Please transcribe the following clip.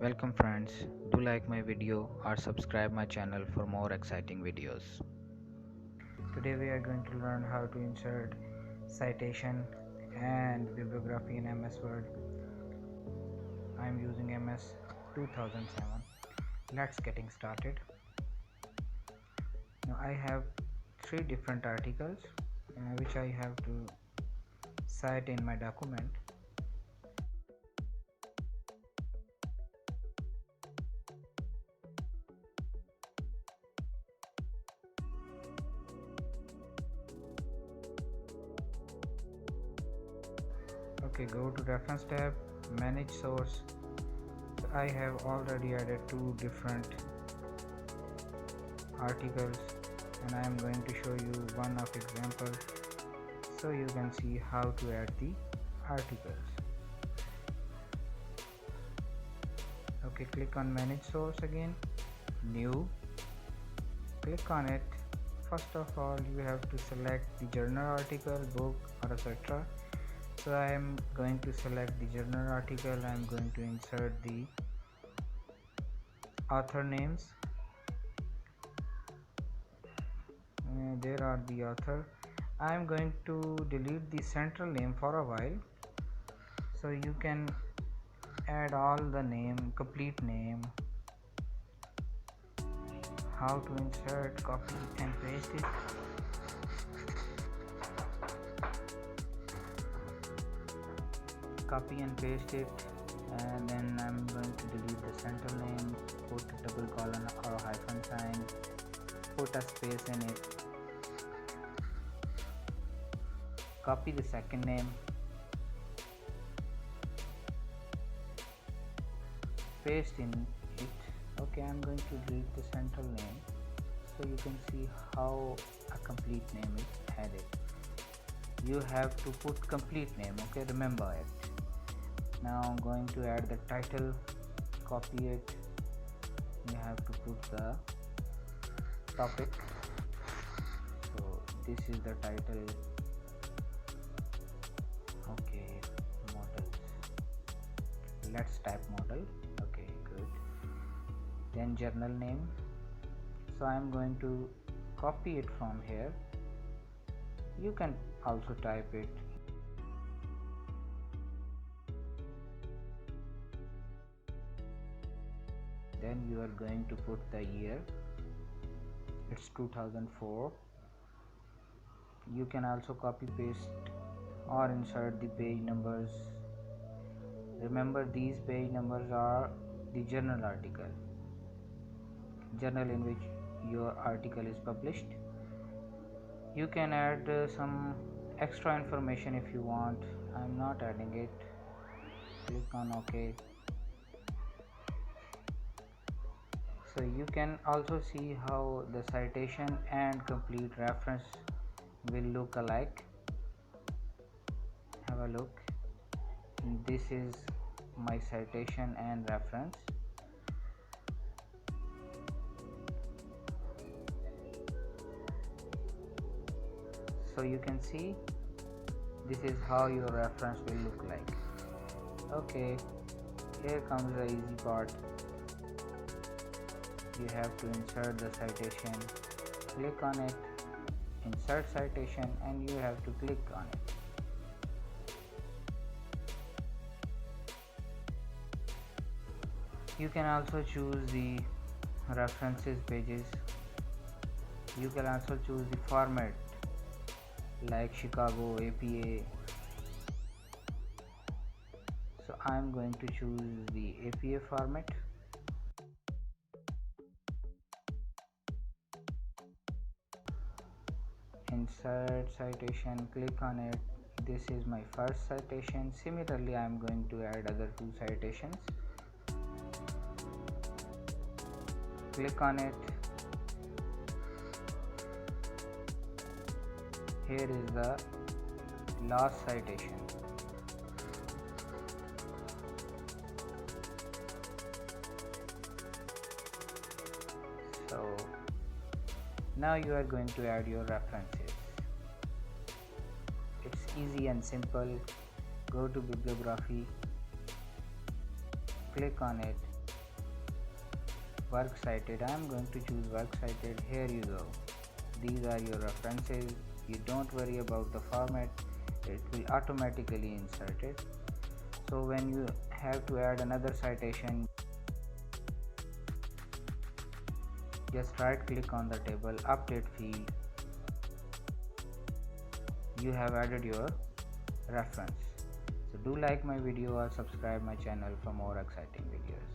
Welcome friends, do like my video or subscribe my channel for more exciting videos. Today we are going to learn how to insert citation and bibliography in MS Word. I am using MS 2007. Let's getting started. Now I have three different articles which I have to cite in my document. Okay, go to reference tab, manage source. So I have already added two different articles and I am going to show you one of example so you can see how to add the articles. Okay, click on manage source again, new, click on it. First of all you have to select the journal article, book or etc. So I am going to select the journal article. I am going to insert the author names. There are the author. I am going to delete the central name for a while, so you can add all the name, complete name. How to insert, copy and paste it. Copy and paste it, and then I'm going to delete the central name, put a double colon or a hyphen sign, put a space in it, copy the second name, paste in it. Okay, I'm going to delete the central name so you can see how a complete name is added. You have to put complete name, okay, remember it. Now I'm going to add the title, copy it. You have to put the topic. So this is the title. Okay, models. Let's type model. Okay, good. Then journal name. So I'm going to copy it from here. You can also type it. Then you are going to put the year. It's 2004. You can also copy paste or insert the page numbers. Remember, these page numbers are the journal article, journal in which your article is published. You can add some extra information if you want. I'm not adding it. Click on OK. So you can also see how the citation and complete reference will look alike. Have a look. This is my citation and reference. So you can see this is how your reference will look like. Okay, here comes the easy part. You have to insert the citation. Click on it, insert citation, and you have to click on it. You can also choose the references pages. You can also choose the format like Chicago, APA. So I am going to choose the APA format. Insert citation, click on it. This is my first citation. Similarly, I am going to add other two citations. Click on it. Here is the last citation. So now you are going to add your references. It's easy and simple. Go to bibliography, click on it, work cited. I am going to choose work cited. Here you go. These are your references. You don't worry about the format, it will automatically insert it. So when you have to add another citation, just right click on the table, update field. You have added your reference. So do like my video or subscribe my channel for more exciting videos.